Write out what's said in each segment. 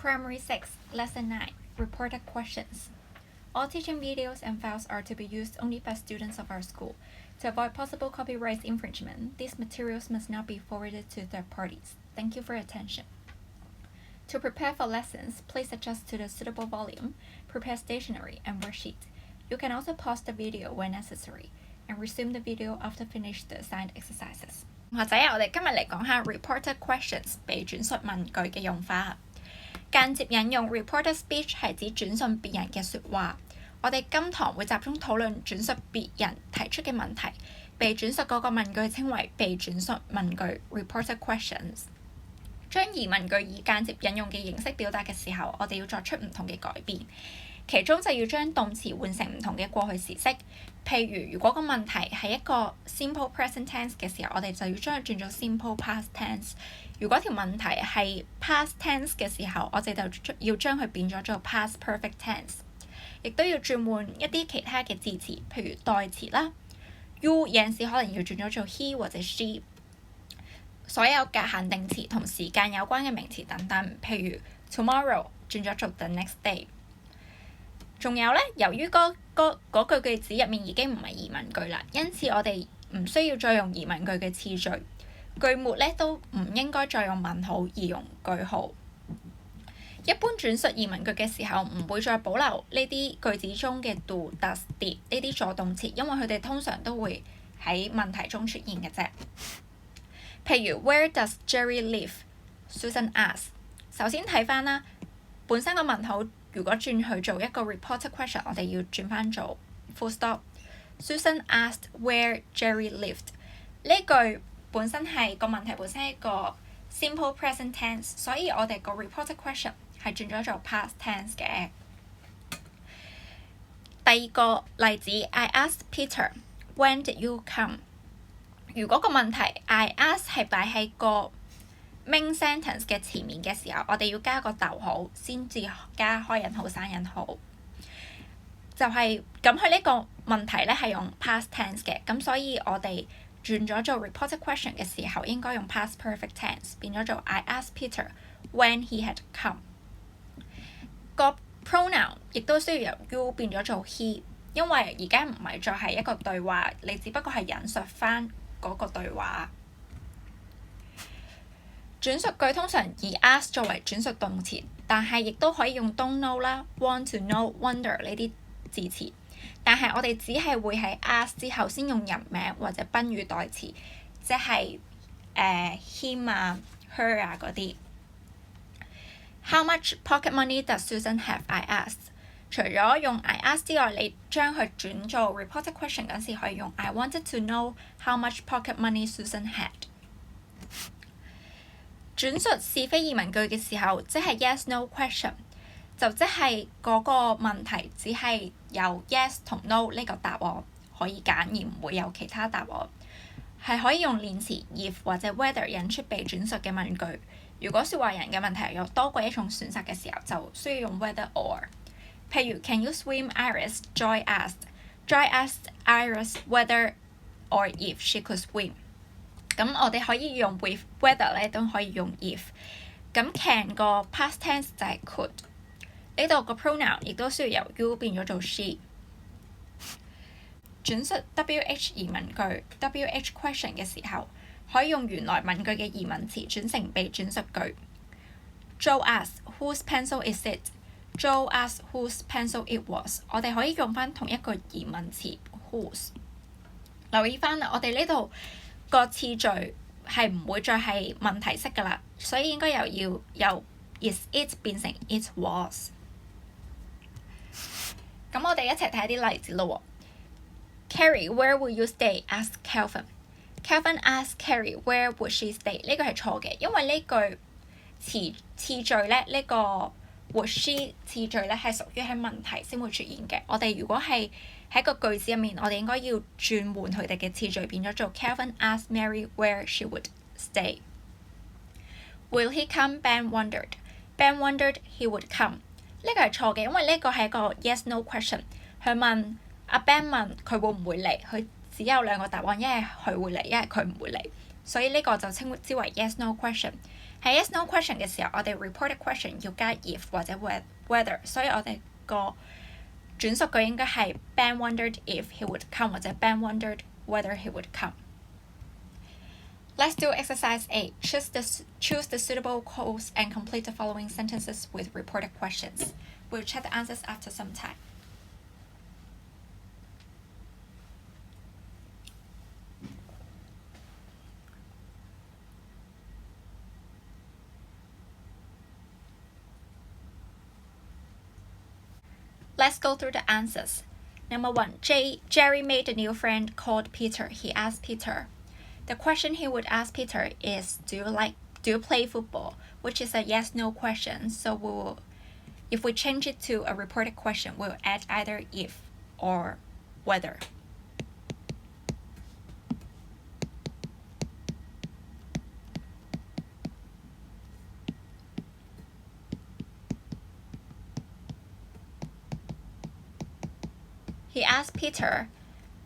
Primary 6, Lesson 9, Reported Questions. All teaching videos and files are to be used only by students of our school. To avoid possible copyright infringement, these materials must not be forwarded to third parties. Thank you for your attention. To prepare for lessons, please adjust to the suitable volume, prepare stationery and worksheet. You can also pause the video when necessary, and resume the video after finish the assigned exercises. 同學仔，我哋今日嚟講下 reported questions 被轉述問句嘅用法。間接引用 reported speech 係指轉述別人嘅説話。我哋今堂會集中討論轉述別人提出嘅問題，被轉述嗰個問句稱為被轉述問句 reported questions。將疑問句以間接引用嘅形式表達嘅時候，我哋要作出唔同嘅改變。其中就要將動詞換成唔同嘅過去時式。譬如，如果個問題係一個 simple present tense 嘅時候，我哋就要將佢轉做 simple past tense。如果條問題係 past tense 嘅時候，我哋就要將佢變咗做 past perfect tense。亦都要轉換一啲其他嘅字詞，譬如代詞啦。You 有陣時可能要轉咗做 he 或者 she。所有格限定詞同時間有關嘅名詞等等，譬如 tomorrow 轉咗做 the next day。仲有呢，由於嗰句句子入面已經唔係疑問句啦，因此我哋唔需要再用疑問句嘅次序，句末呢都唔應該再用問號而用句號。一般轉述疑問句嘅時候，唔會再保留呢啲句子中嘅 do、does、did 呢啲助動詞，因為佢哋通常都會喺問題中出現嘅啫。譬如 Where does Jerry live? Susan asks。首先睇翻啦，本身個問號如果轉去做一個 reported question， 我哋要轉翻做 full stop。Susan asked where Jerry lived。呢句本身係個問題本身係一個 simple present tense， 所以我哋個 reported question 係轉咗做 past tense 嘅。第二個例子 I asked Peter when did you come？ 如果個問題 I asked 係擺喺個main sentence 嘅前面嘅時候，我哋要加個逗號先至加開引號閂引號。就係咁，佢呢個問題咧係用 past tense 嘅，咁所以我哋轉咗做 reported question 嘅時候應該用 past perfect tense， 變咗做 I asked Peter when he had come。個 pronoun 亦都需要由 you 變咗做 he， 因為而家唔係再係一個對話，你只不過係引述翻嗰個對話。轉述句通常以 ask 作為轉述動詞，但係亦都可以用 don't know 啦、want to know、wonder 呢啲字詞。但係我哋只係會喺 ask 之後先用人名或者賓語代詞，即係him 啊、her 啊嗰啲。How much pocket money does Susan have? I asked。除咗用 I asked 之外，你將佢轉做 reported question 嗰時可以用 I wanted to know how much pocket money Susan had。轉述是非疑問句嘅時候，即係 yes/no question， 就即係嗰個問題只係有 yes 同 no 呢個答案可以揀，而唔會有其他答案。係可以用連詞 if 或者 whether 引出被轉述嘅問句。如果説話人嘅問題有多過一種選擇嘅時候，就需要用 whether or。譬如 Can you swim, Iris? Joy asked. Joy asked Iris whether or if she could swim。咁我哋可以用 with whether 咧，都可以用 if。咁 can 個 past tense 就係 could。呢度個 pronoun 亦都需要由 you 變咗做 she。轉述 WH 疑問句 WH question 嘅時候，可以用原來問句嘅疑問詞轉成被轉述句。Joe asked whose pencil is it? Joe asked whose pencil it was。我哋可以用翻同一個疑問詞 whose。留意翻啦，我哋呢度個次序係唔會再係問題式㗎啦，所以應該要由 is it 變成 it was。咁我哋一齊睇啲例子咯喎。Carrie, where will you stay? Asked Calvin. Calvin asked Carrie where would she stay。呢個係錯嘅，因為呢句次序咧，呢個 would she 次序咧係屬於喺問題先會出現嘅。我哋如果係喺個句子入面，我哋應該要轉換佢哋嘅次序，變咗做 Calvin asked Mary where she would stay。Will he come? Ben wondered. Ben wondered he would come。呢個係錯嘅，因為呢個係一個 yes/no question。佢問阿 Ben 問佢會唔會嚟，佢只有兩個答案，一係佢會嚟，一係佢唔會嚟。所以呢個就稱之為 yes no question。喺 yes no question 嘅時候，我哋 reported question 要加 if 或者 whether， 所以我哋個轉述句應該係 Ben wondered if he would come 或者 Ben wondered whether he would come。Let's do exercise 8. Choose the suitable clause and complete the following sentences with reported questions. We'll check the answers after some time. Let's go through the answers. Number 1, Jerry made a new friend called Peter. He asked Peter. The question he would ask Peter is, do you play football? Which is a yes/no question. So if we change it to a reported question, we'll add either if or whether. He asked Peter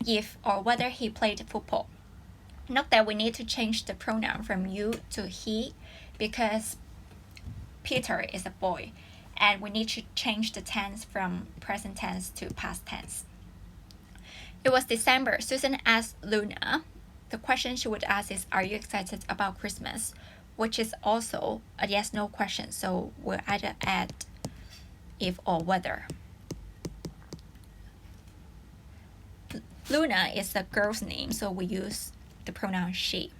if or whether he played football. Note that we need to change the pronoun from you to he because Peter is a boy, and we need to change the tense from present tense to past tense. It was December. Susan asked Luna. The question she would ask is, are you excited about Christmas? Which is also a yes/no question, so we'll either add if or whether. Luna is the girl's name, so we use the pronoun she.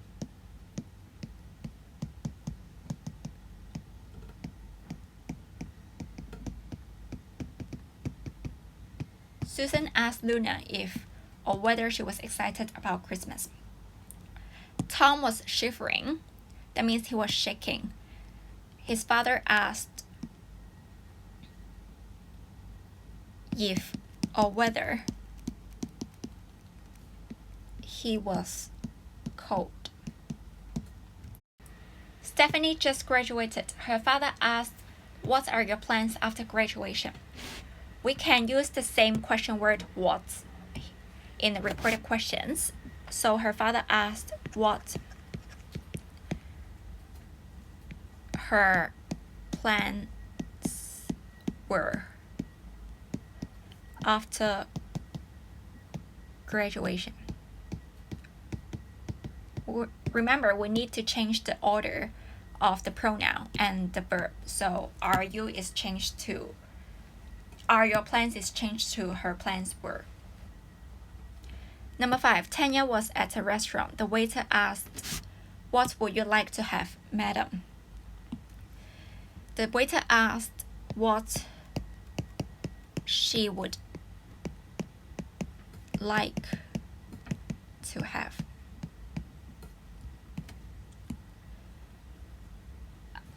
Susan asked Luna if or whether she was excited about Christmas. Tom was shivering. That means he was shaking. His father asked if or whether he was cold. Stephanie just graduated. Her father asked, what are your plans after graduation? We can use the same question word what in the reported questions. So her father asked what her plans were after graduation. Remember, we need to change the order of the pronoun and the verb. So are you is changed to are your plans is changed to her plans were. Number 5, Tanya was at a restaurant. The waiter asked, what would you like to have, madam? The waiter asked what she would like to have.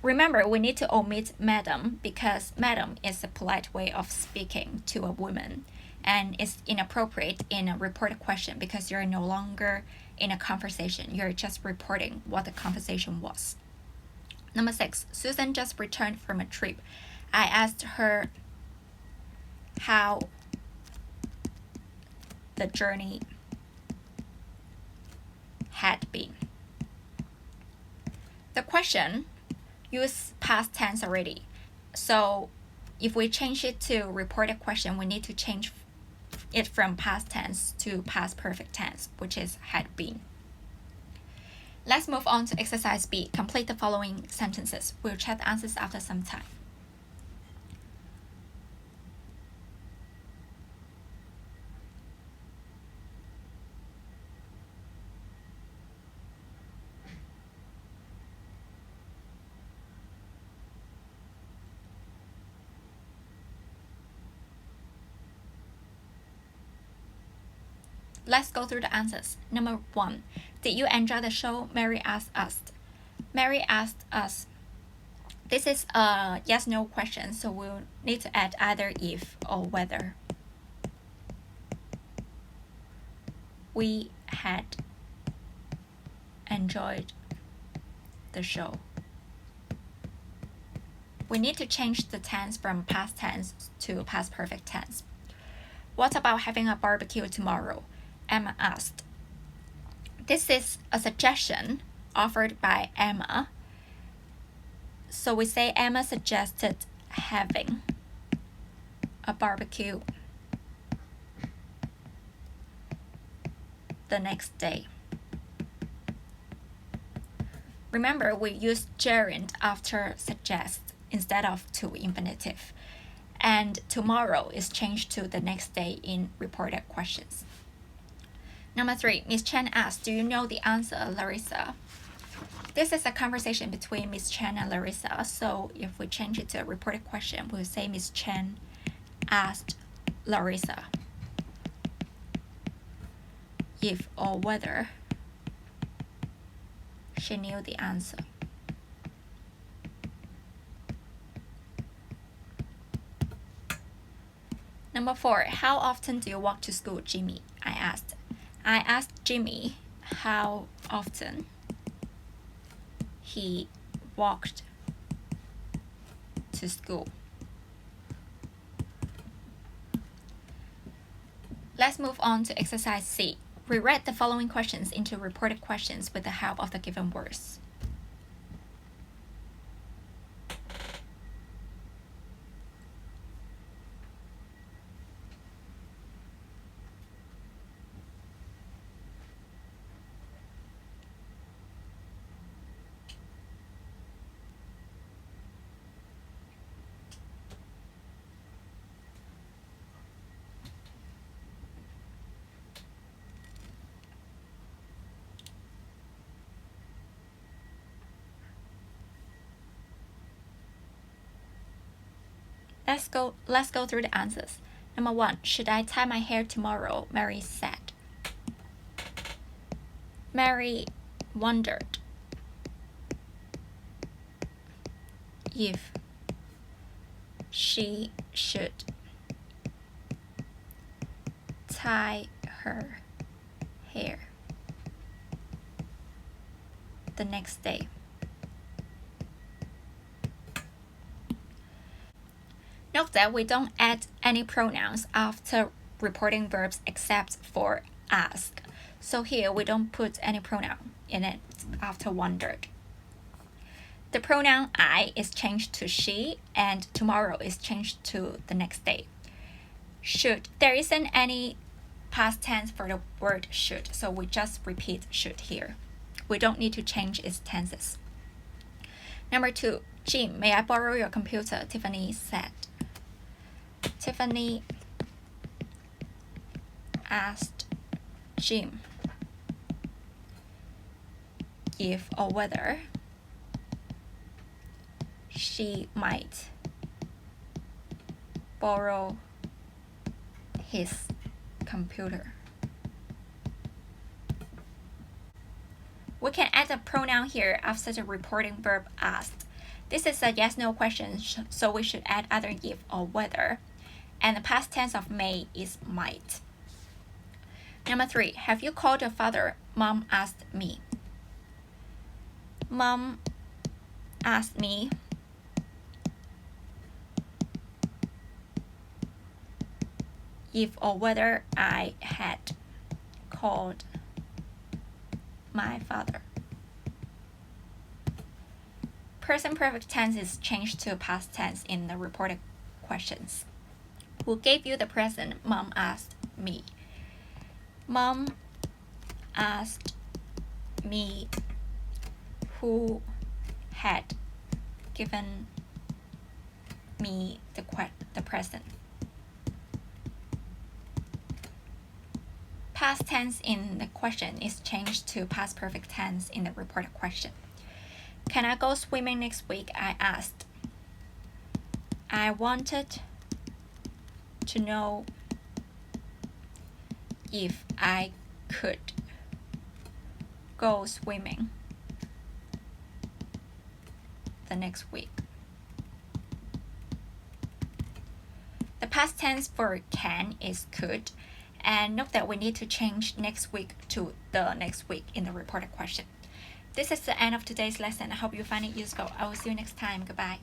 Remember, we need to omit madam because madam is a polite way of speaking to a woman, and it's inappropriate in a reported question because you're no longer in a conversation. You're just reporting what the conversation was. Number 6, Susan just returned from a trip. I asked her how the journey had been. The question use past tense already. So if we change it to reported question, we need to change it from past tense to past perfect tense, which is had been. Let's move on to exercise B. Complete the following sentences. We'll check the answers after some time. Let's go through the answers. Number 1, did you enjoy the show? Mary asked us. Mary asked us. This is a yes/no question, so we'll need to add either if or whether. We had enjoyed the show. We need to change the tense from past tense to past perfect tense. What about having a barbecue tomorrow? Emma asked. This is a suggestion, offered by Emma. So we say Emma suggested having a barbecue the next day. Remember, we use gerund after suggest instead of to infinitive. And tomorrow is changed to the next day in reported questions. Number 3, Miss Chen asked, do you know the answer, Larissa? This is a conversation between Miss Chen and Larissa, so if we change it to a reported question, we'll say Miss Chen asked Larissa if or whether she knew the answer. Number 4, how often do you walk to school, Jimmy? I asked Jimmy how often he walked to school. Let's move on to exercise C. Rewrite the following questions into reported questions with the help of the given words. Let's go through the answers. Number 1, should I tie my hair tomorrow? Mary said. Mary wondered if she should tie her hair the next day. Note that we don't add any pronouns after reporting verbs except for ask. So here we don't put any pronoun in it after wondered. The pronoun I is changed to she and tomorrow is changed to the next day. Should, there isn't any past tense for the word should, so we just repeat should here. We don't need to change its tenses. Number 2, Jim, may I borrow your computer? Tiffany said. Tiffany asked Jim if or whether she might borrow his computer. We can add a pronoun here after the reporting verb asked. This is a yes-no question, so we should add either if or whether. And the past tense of may is might. Number 3, have you called your father? Mom asked me. Mom asked me if or whether I had called my father. Present perfect tense is changed to past tense in the reported questions. Who gave you the present? Mom asked me. Mom asked me who had given me the present. Past tense in the question is changed to past perfect tense in the reported question. Can I go swimming next week? I asked. I wanted to know if I could go swimming the next week. The past tense for can is could, and note that we need to change next week to the next week in the reported question. This is the end of today's lesson. I hope you find it useful. I will see you next time. Goodbye.